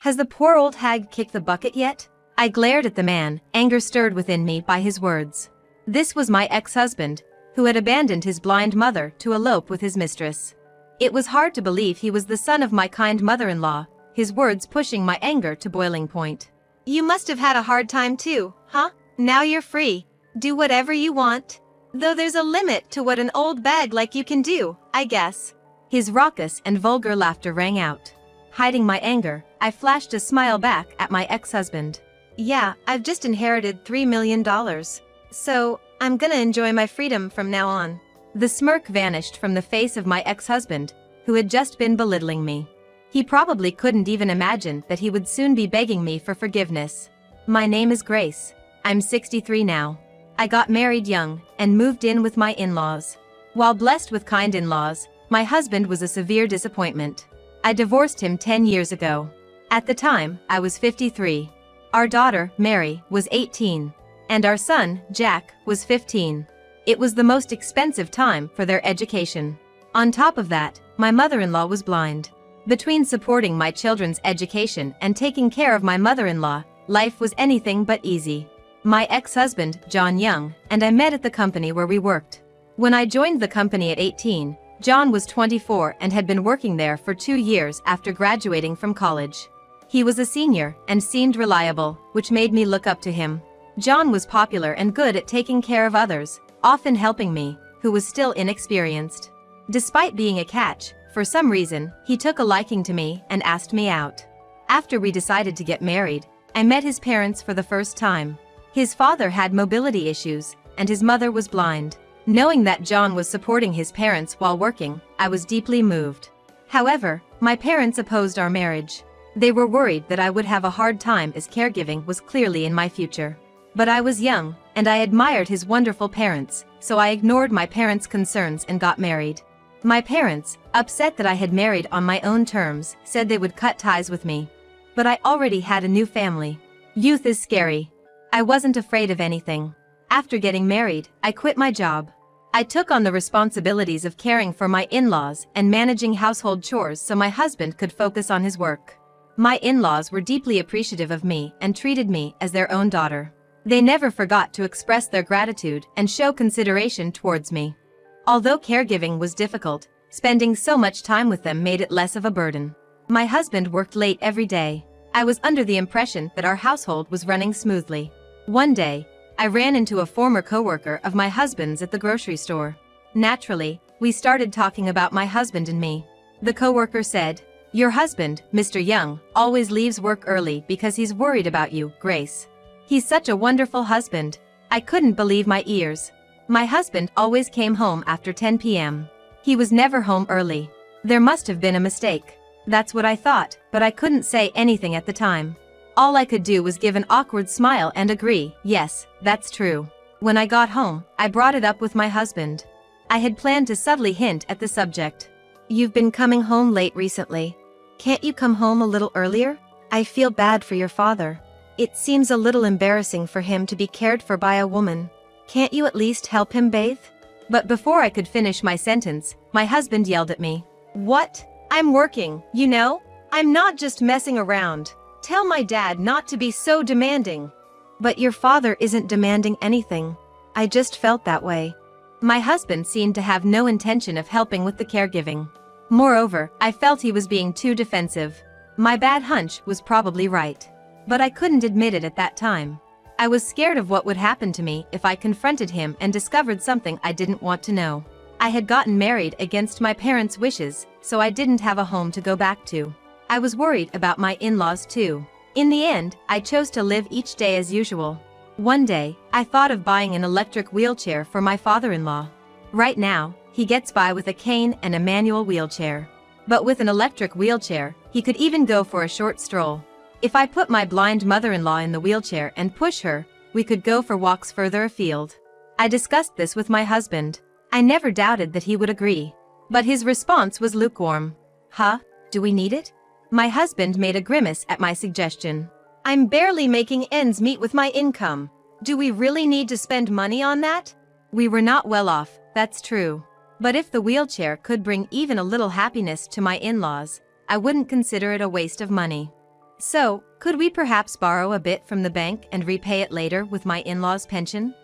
Has the poor old hag kicked the bucket yet? I glared at the man, anger stirred within me by his words. This was my ex-husband, who had abandoned his blind mother to elope with his mistress. It was hard to believe he was the son of my kind mother-in-law, his words pushing my anger to boiling point. You must have had a hard time too, huh? Now you're free. Do whatever you want. Though there's a limit to what an old bag like you can do, I guess. His raucous and vulgar laughter rang out. Hiding my anger, I flashed a smile back at my ex-husband. Yeah, I've just inherited $3 million. So, I'm gonna enjoy my freedom from now on. The smirk vanished from the face of my ex-husband, who had just been belittling me. He probably couldn't even imagine that he would soon be begging me for forgiveness. My name is Grace. I'm 63 now. I got married young and moved in with my in-laws. While blessed with kind in-laws, my husband was a severe disappointment. I divorced him 10 years ago. At the time, I was 53. Our daughter, Mary, was 18. And our son, Jack, was 15. It was the most expensive time for their education. On top of that, my mother-in-law was blind. Between supporting my children's education and taking care of my mother-in-law, life was anything but easy. My ex-husband, John Young, and I met at the company where we worked. When I joined the company at 18, John was 24 and had been working there for 2 years after graduating from college. He was a senior and seemed reliable, which made me look up to him. John was popular and good at taking care of others, often helping me, who was still inexperienced. Despite being a catch, for some reason, he took a liking to me and asked me out. After we decided to get married, I met his parents for the first time. His father had mobility issues, and his mother was blind. Knowing that John was supporting his parents while working, I was deeply moved. However, my parents opposed our marriage. They were worried that I would have a hard time as caregiving was clearly in my future. But I was young, and I admired his wonderful parents, so I ignored my parents' concerns and got married. My parents, upset that I had married on my own terms, said they would cut ties with me. But I already had a new family. Youth is scary. I wasn't afraid of anything. After getting married, I quit my job. I took on the responsibilities of caring for my in-laws and managing household chores so my husband could focus on his work. My in-laws were deeply appreciative of me and treated me as their own daughter. They never forgot to express their gratitude and show consideration towards me. Although caregiving was difficult, spending so much time with them made it less of a burden. My husband worked late every day. I was under the impression that our household was running smoothly. One day, I ran into a former coworker of my husband's at the grocery store. Naturally, we started talking about my husband and me. The coworker said, "Your husband, Mr. Young, always leaves work early because he's worried about you, Grace. He's such a wonderful husband." I couldn't believe my ears. My husband always came home after 10 p.m. He was never home early. There must have been a mistake. That's what I thought, but I couldn't say anything at the time. All I could do was give an awkward smile and agree, yes, that's true. When I got home, I brought it up with my husband. I had planned to subtly hint at the subject. "You've been coming home late recently. Can't you come home a little earlier? I feel bad for your father. It seems a little embarrassing for him to be cared for by a woman. Can't you at least help him bathe?" But before I could finish my sentence, my husband yelled at me. "What? I'm working, you know? I'm not just messing around. Tell my dad not to be so demanding." "But your father isn't demanding anything. I just felt that way." My husband seemed to have no intention of helping with the caregiving. Moreover, I felt he was being too defensive. My bad hunch was probably right. But I couldn't admit it at that time. I was scared of what would happen to me if I confronted him and discovered something I didn't want to know. I had gotten married against my parents' wishes, so I didn't have a home to go back to. I was worried about my in-laws too. In the end, I chose to live each day as usual. One day, I thought of buying an electric wheelchair for my father-in-law. Right now, he gets by with a cane and a manual wheelchair. But with an electric wheelchair, he could even go for a short stroll. If I put my blind mother-in-law in the wheelchair and push her, we could go for walks further afield. I discussed this with my husband. I never doubted that he would agree. But his response was lukewarm. "Huh? Do we need it?" My husband made a grimace at my suggestion. "I'm barely making ends meet with my income. Do we really need to spend money on that?" We were not well off, that's true. But if the wheelchair could bring even a little happiness to my in-laws, I wouldn't consider it a waste of money. So, could we perhaps borrow a bit from the bank and repay it later with my in-laws' pension?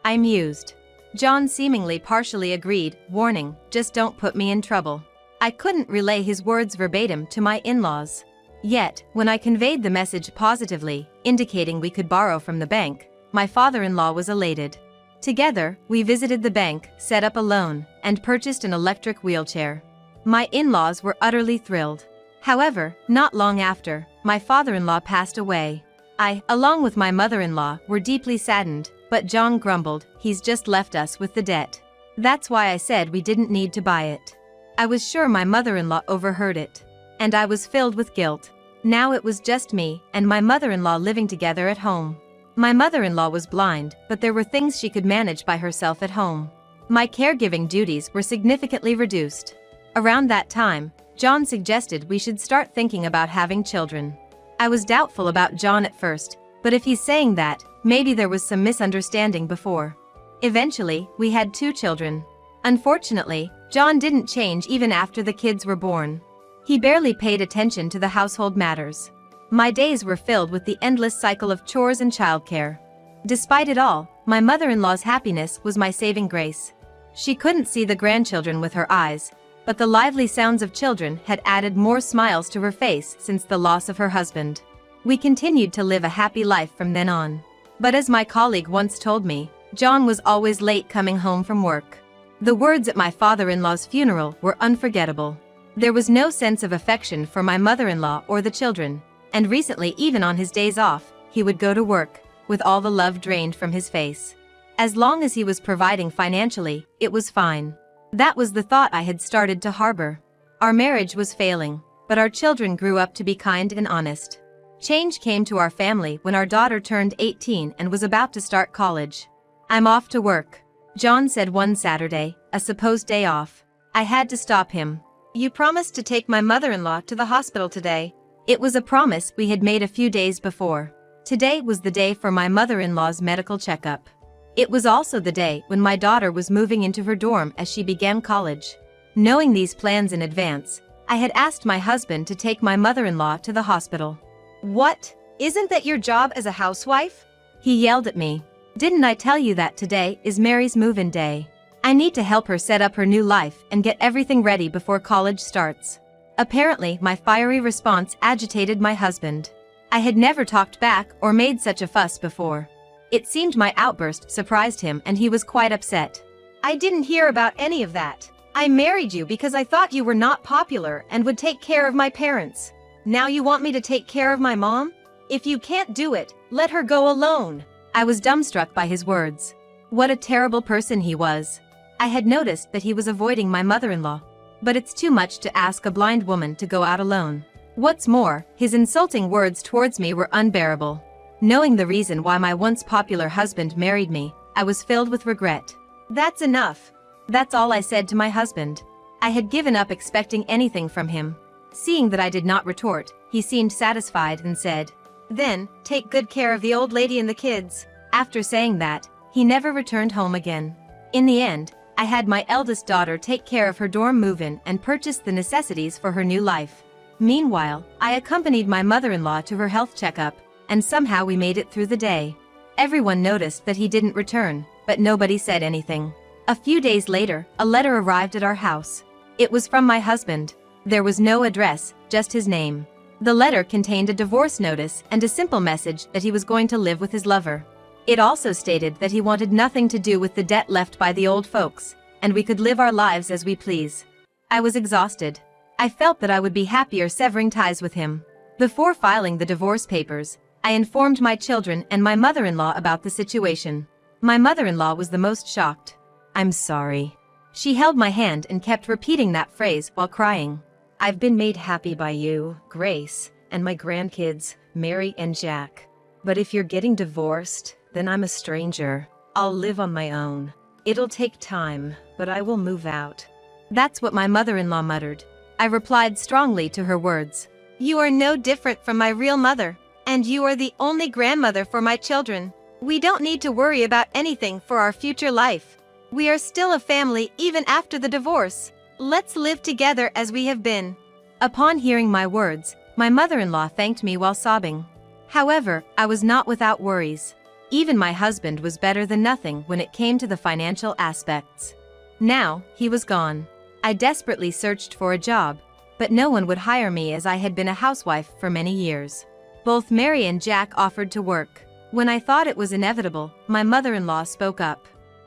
I mused. John seemingly partially agreed, warning, just don't put me in trouble. I couldn't relay his words verbatim to my in-laws. Yet, when I conveyed the message positively, indicating we could borrow from the bank, my father-in-law was elated. Together, we visited the bank, set up a loan, and purchased an electric wheelchair. My in-laws were utterly thrilled. However, not long after, my father-in-law passed away. I, along with my mother-in-law, were deeply saddened, but John grumbled, he's just left us with the debt. That's why I said we didn't need to buy it. I was sure my mother-in-law overheard it. And I was filled with guilt. Now it was just me and my mother-in-law living together at home. My mother-in-law was blind, but there were things she could manage by herself at home. My caregiving duties were significantly reduced. Around that time, John suggested we should start thinking about having children. I was doubtful about John at first, but if he's saying that, maybe there was some misunderstanding before. Eventually, we had 2 children. Unfortunately, John didn't change even after the kids were born. He barely paid attention to the household matters. My days were filled with the endless cycle of chores and childcare. Despite it all, my mother-in-law's happiness was my saving grace. She couldn't see the grandchildren with her eyes, but the lively sounds of children had added more smiles to her face since the loss of her husband. We continued to live a happy life from then on. But as my colleague once told me, John was always late coming home from work. The words at my father-in-law's funeral were unforgettable. There was no sense of affection for my mother-in-law or the children, and recently even on his days off, he would go to work, with all the love drained from his face. As long as he was providing financially, it was fine. That was the thought I had started to harbor. Our marriage was failing, but our children grew up to be kind and honest. Change came to our family when our daughter turned 18 and was about to start college. I'm off to work, John said one Saturday, a supposed day off. I had to stop him. You promised to take my mother-in-law to the hospital today. It was a promise we had made a few days before. Today was the day for my mother-in-law's medical checkup. It was also the day when my daughter was moving into her dorm as she began college. Knowing these plans in advance, I had asked my husband to take my mother-in-law to the hospital. What? Isn't that your job as a housewife? He yelled at me. Didn't I tell you that today is Mary's move-in day? I need to help her set up her new life and get everything ready before college starts. Apparently, my fiery response agitated my husband. I had never talked back or made such a fuss before. It seemed my outburst surprised him and he was quite upset. I didn't hear about any of that. I married you because I thought you were not popular and would take care of my parents. Now you want me to take care of my mom? If you can't do it, let her go alone. I was dumbstruck by his words. What a terrible person he was. I had noticed that he was avoiding my mother-in-law. But it's too much to ask a blind woman to go out alone. What's more, his insulting words towards me were unbearable. Knowing the reason why my once popular husband married me, I was filled with regret. That's enough. That's all I said to my husband. I had given up expecting anything from him. Seeing that I did not retort, he seemed satisfied and said, "Then, take good care of the old lady and the kids." After saying that, he never returned home again. In the end, I had my eldest daughter take care of her dorm move-in and purchase the necessities for her new life. Meanwhile, I accompanied my mother-in-law to her health checkup, and somehow we made it through the day. Everyone noticed that he didn't return, but nobody said anything. A few days later, a letter arrived at our house. It was from my husband. There was no address, just his name. The letter contained a divorce notice and a simple message that he was going to live with his lover. It also stated that he wanted nothing to do with the debt left by the old folks, and we could live our lives as we please. I was exhausted. I felt that I would be happier severing ties with him. Before filing the divorce papers, I informed my children and my mother-in-law about the situation. My mother-in-law was the most shocked. "I'm sorry." She held my hand and kept repeating that phrase while crying. "I've been made happy by you, Grace, and my grandkids, Mary and Jack. But if you're getting divorced, then I'm a stranger. I'll live on my own. It'll take time, but I will move out." That's what my mother-in-law muttered. I replied strongly to her words. "You are no different from my real mother, and you are the only grandmother for my children. We don't need to worry about anything for our future life. We are still a family even after the divorce. Let's live together as we have been." Upon hearing my words, My mother-in-law thanked me while sobbing. However, I was not without worries. Even my husband was better than nothing when it came to the financial aspects. Now, he was gone. I desperately searched for a job, but no one would hire me as I had been a housewife for many years. Both Mary and Jack offered to work. When I thought it was inevitable, my mother-in-law spoke up.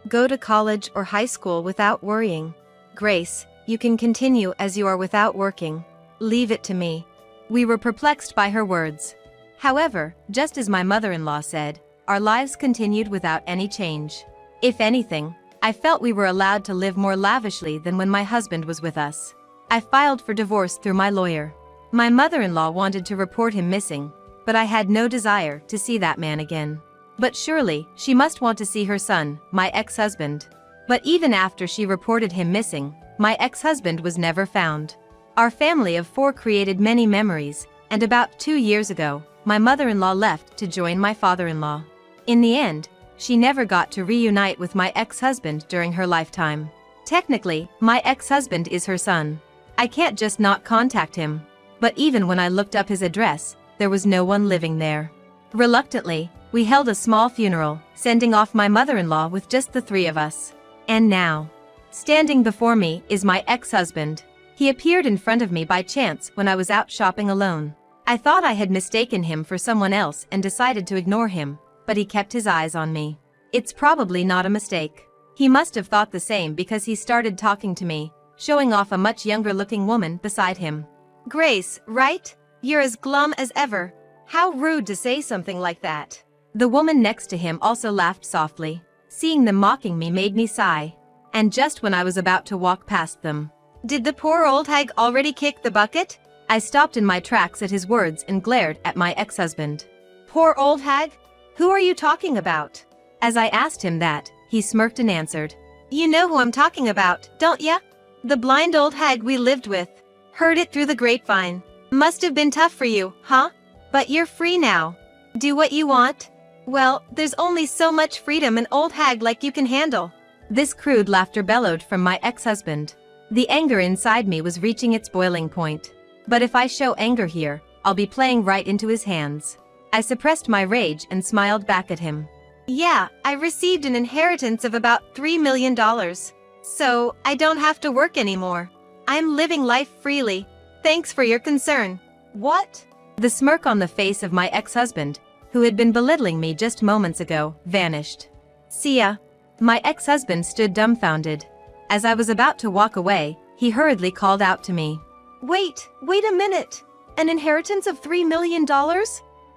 Go to college or high school without worrying. Grace, you can continue as you are without working. Leave it to me. We were perplexed by her words. However, just as my mother-in-law said, our lives continued without any change. If anything, I felt we were allowed to live more lavishly than when my husband was with us. I filed for divorce through my lawyer. My mother-in-law wanted to report him missing, but I had no desire to see that man again. But surely, she must want to see her son, my ex-husband. But even after she reported him missing, my ex-husband was never found. Our family of 4 created many memories, and about 2 years ago, my mother-in-law left to join my father-in-law. In the end, she never got to reunite with my ex-husband during her lifetime. Technically, my ex-husband is her son. I can't just not contact him. But even when I looked up his address, there was no one living there. Reluctantly, we held a small funeral, sending off my mother-in-law with just the 3 of us. And now, standing before me is my ex-husband. He appeared in front of me by chance when I was out shopping alone. I thought I had mistaken him for someone else and decided to ignore him, but he kept his eyes on me. It's probably not a mistake. He must have thought the same because he started talking to me, showing off a much younger-looking woman beside him. Grace, right? You're as glum as ever. How rude to say something like that. The woman next to him also laughed softly. Seeing them mocking me made me sigh. And just when I was about to walk past them, did the poor old hag already kick the bucket? I stopped in my tracks at his words and glared at my ex-husband. Poor old hag? Who are you talking about? As I asked him that, he smirked and answered. You know who I'm talking about, don't ya? The blind old hag we lived with. Heard it through the grapevine. Must have been tough for you, huh? But you're free now. Do what you want? Well, there's only so much freedom an old hag like you can handle. This crude laughter bellowed from my ex-husband. The anger inside me was reaching its boiling point. But if I show anger here, I'll be playing right into his hands. I suppressed my rage and smiled back at him. Yeah, I received an inheritance of about $3 million. So, I don't have to work anymore. I'm living life freely. Thanks for your concern. What? The smirk on the face of my ex-husband, who had been belittling me just moments ago, vanished. See ya. My ex-husband stood dumbfounded. As I was about to walk away, he hurriedly called out to me. Wait a minute. An inheritance of $3 million?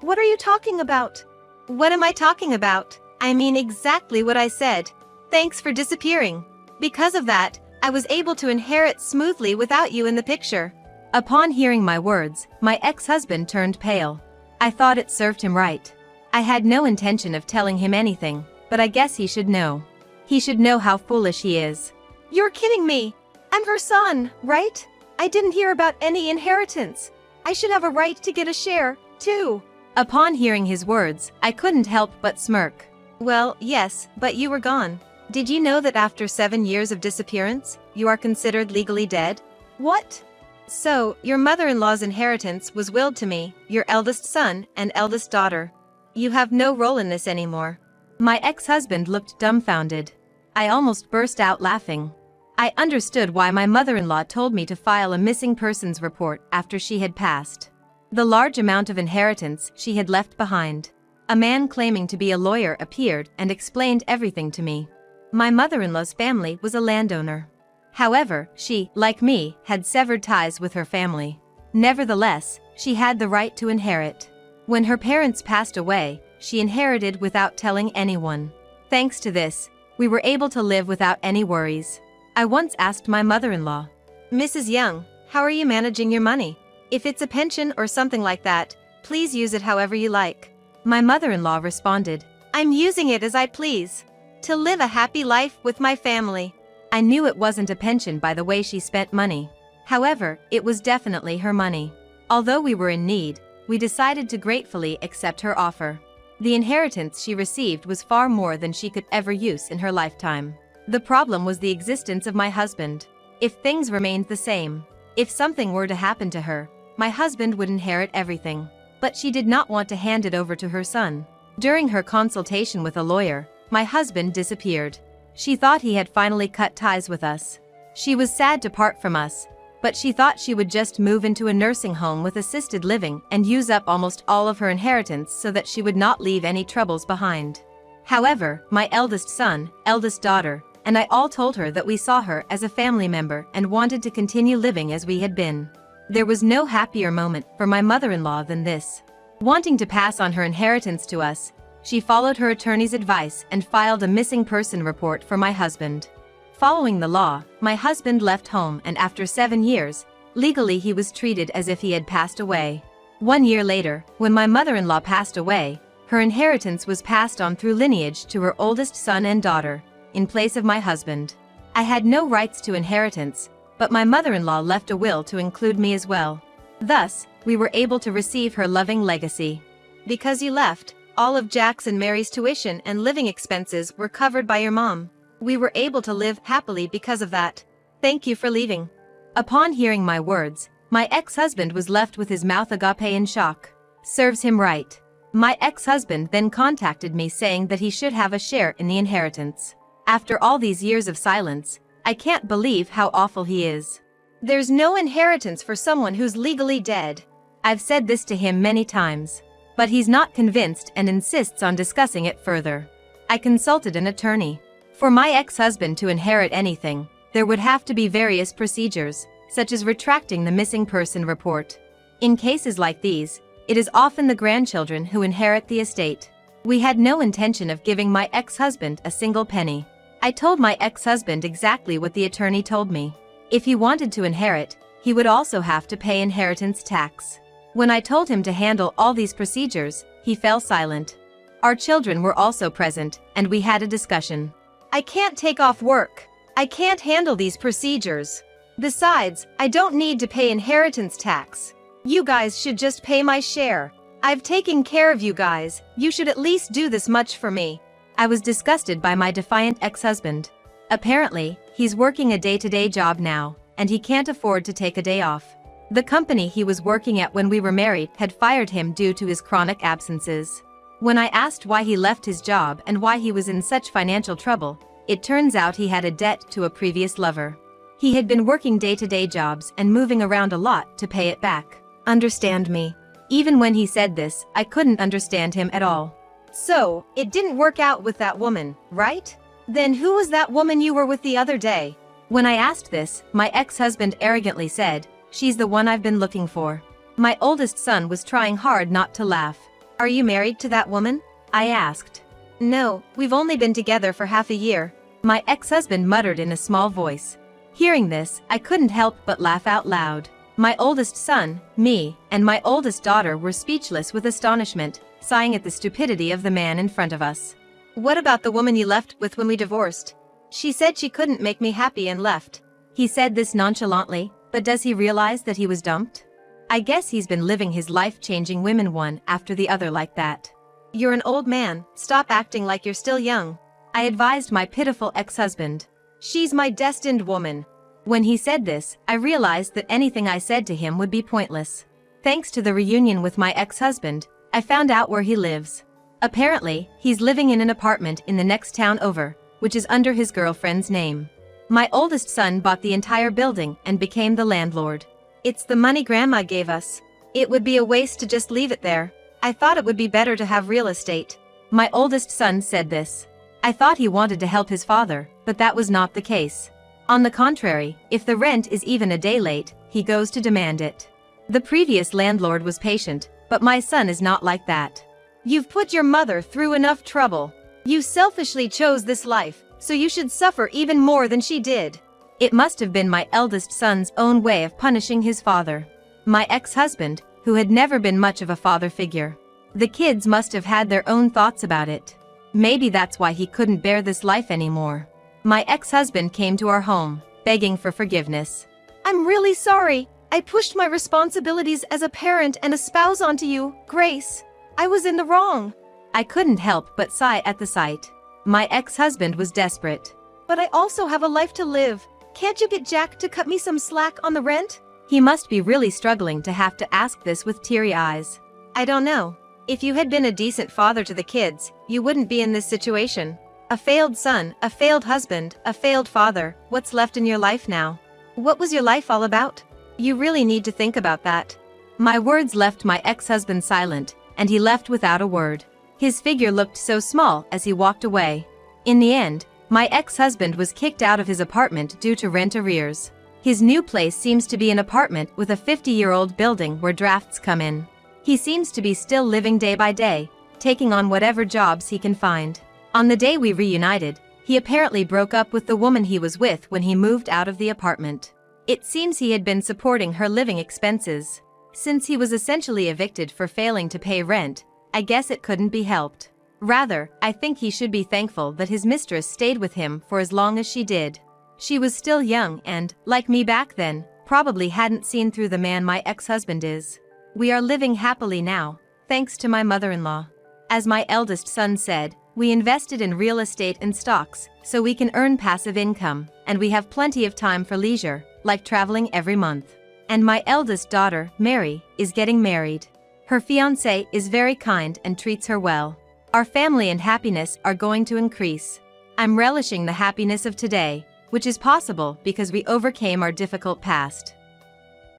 What are you talking about? What am I talking about? I mean exactly what I said. Thanks for disappearing. Because of that, I was able to inherit smoothly without you in the picture. Upon hearing my words, my ex-husband turned pale. I thought it served him right. I had no intention of telling him anything, but I guess he should know. He should know how foolish he is. You're kidding me. I'm her son, right? I didn't hear about any inheritance. I should have a right to get a share, too. Upon hearing his words, I couldn't help but smirk. Well, yes, but you were gone. Did you know that after 7 years of disappearance, you are considered legally dead? What? So, your mother-in-law's inheritance was willed to me, your eldest son and eldest daughter. You have no role in this anymore. My ex-husband looked dumbfounded. I almost burst out laughing. I understood why my mother-in-law told me to file a missing persons report after she had passed. The large amount of inheritance she had left behind. A man claiming to be a lawyer appeared and explained everything to me. My mother-in-law's family was a landowner. However, she, like me, had severed ties with her family. Nevertheless, she had the right to inherit. When her parents passed away, she inherited without telling anyone. Thanks to this, we were able to live without any worries. I once asked my mother-in-law, Mrs. Young, how are you managing your money? If it's a pension or something like that, please use it however you like. My mother-in-law responded, I'm using it as I please. To live a happy life with my family. I knew it wasn't a pension by the way she spent money. However, it was definitely her money. Although we were in need, we decided to gratefully accept her offer. The inheritance she received was far more than she could ever use in her lifetime. The problem was the existence of my husband. If things remained the same, if something were to happen to her, my husband would inherit everything. But she did not want to hand it over to her son. During her consultation with a lawyer, my husband disappeared. She thought he had finally cut ties with us. She was sad to part from us, but she thought she would just move into a nursing home with assisted living and use up almost all of her inheritance so that she would not leave any troubles behind. However, my eldest son, eldest daughter, and I all told her that we saw her as a family member and wanted to continue living as we had been. There was no happier moment for my mother-in-law than this. Wanting to pass on her inheritance to us, she followed her attorney's advice and filed a missing person report for my husband. Following the law, my husband left home, and after 7 years, legally he was treated as if he had passed away. 1 year later, when my mother-in-law passed away, her inheritance was passed on through lineage to her oldest son and daughter, in place of my husband. I had no rights to inheritance, but my mother-in-law left a will to include me as well. Thus, we were able to receive her loving legacy. Because you left, all of Jack's and Mary's tuition and living expenses were covered by your mom. We were able to live happily because of that. Thank you for leaving. Upon hearing my words, my ex-husband was left with his mouth agape in shock. Serves him right. My ex-husband then contacted me saying that he should have a share in the inheritance. After all these years of silence, I can't believe how awful he is. There's no inheritance for someone who's legally dead. I've said this to him many times, but he's not convinced and insists on discussing it further. I consulted an attorney. For my ex-husband to inherit anything, there would have to be various procedures, such as retracting the missing person report. In cases like these, it is often the grandchildren who inherit the estate. We had no intention of giving my ex-husband a single penny. I told my ex-husband exactly what the attorney told me. If he wanted to inherit, he would also have to pay inheritance tax. When I told him to handle all these procedures, he fell silent. Our children were also present, and we had a discussion. I can't take off work. I can't handle these procedures. Besides, I don't need to pay inheritance tax. You guys should just pay my share. I've taken care of you guys. You should at least do this much for me. I was disgusted by my defiant ex-husband. Apparently, he's working a day-to-day job now, and he can't afford to take a day off. The company he was working at when we were married had fired him due to his chronic absences. When I asked why he left his job and why he was in such financial trouble, it turns out he had a debt to a previous lover. He had been working day-to-day jobs and moving around a lot to pay it back. Understand me. Even when he said this, I couldn't understand him at all. So, it didn't work out with that woman, right? Then who was that woman you were with the other day? When I asked this, my ex-husband arrogantly said, "She's the one I've been looking for." My oldest son was trying hard not to laugh. Are you married to that woman? I asked. No, we've only been together for half a year. My ex-husband muttered in a small voice. Hearing this, I couldn't help but laugh out loud. My oldest son, me, and my oldest daughter were speechless with astonishment, sighing at the stupidity of the man in front of us. What about the woman you left with when we divorced? She said she couldn't make me happy and left. He said this nonchalantly, but does he realize that he was dumped? I guess he's been living his life-changing women one after the other like that. You're an old man, stop acting like you're still young. I advised my pitiful ex-husband. She's my destined woman. When he said this, I realized that anything I said to him would be pointless. Thanks to the reunion with my ex-husband, I found out where he lives. Apparently, he's living in an apartment in the next town over, which is under his girlfriend's name. My oldest son bought the entire building and became the landlord. It's the money Grandma gave us. It would be a waste to just leave it there. I thought it would be better to have real estate. My oldest son said this. I thought he wanted to help his father, but that was not the case. On the contrary, if the rent is even a day late, he goes to demand it. The previous landlord was patient, but my son is not like that. You've put your mother through enough trouble. You selfishly chose this life, so you should suffer even more than she did. It must have been my eldest son's own way of punishing his father. My ex-husband, who had never been much of a father figure. The kids must have had their own thoughts about it. Maybe that's why he couldn't bear this life anymore. My ex-husband came to our home, begging for forgiveness. I'm really sorry. I pushed my responsibilities as a parent and a spouse onto you, Grace. I was in the wrong. I couldn't help but sigh at the sight. My ex-husband was desperate. But I also have a life to live. Can't you get Jack to cut me some slack on the rent? He must be really struggling to have to ask this with teary eyes. I don't know. If you had been a decent father to the kids, you wouldn't be in this situation. A failed son, a failed husband, a failed father, what's left in your life now? What was your life all about? You really need to think about that. My words left my ex-husband silent, and he left without a word. His figure looked so small as he walked away. In the end, my ex-husband was kicked out of his apartment due to rent arrears. His new place seems to be an apartment with a 50-year-old building where drafts come in. He seems to be still living day by day, taking on whatever jobs he can find. On the day we reunited, he apparently broke up with the woman he was with when he moved out of the apartment. It seems he had been supporting her living expenses. Since he was essentially evicted for failing to pay rent, I guess it couldn't be helped. Rather, I think he should be thankful that his mistress stayed with him for as long as she did. She was still young and, like me back then, probably hadn't seen through the man my ex-husband is. We are living happily now, thanks to my mother-in-law. As my eldest son said, we invested in real estate and stocks, so we can earn passive income, and we have plenty of time for leisure, like traveling every month. And my eldest daughter, Mary, is getting married. Her fiancé is very kind and treats her well. Our family and happiness are going to increase. I'm relishing the happiness of today, which is possible because we overcame our difficult past.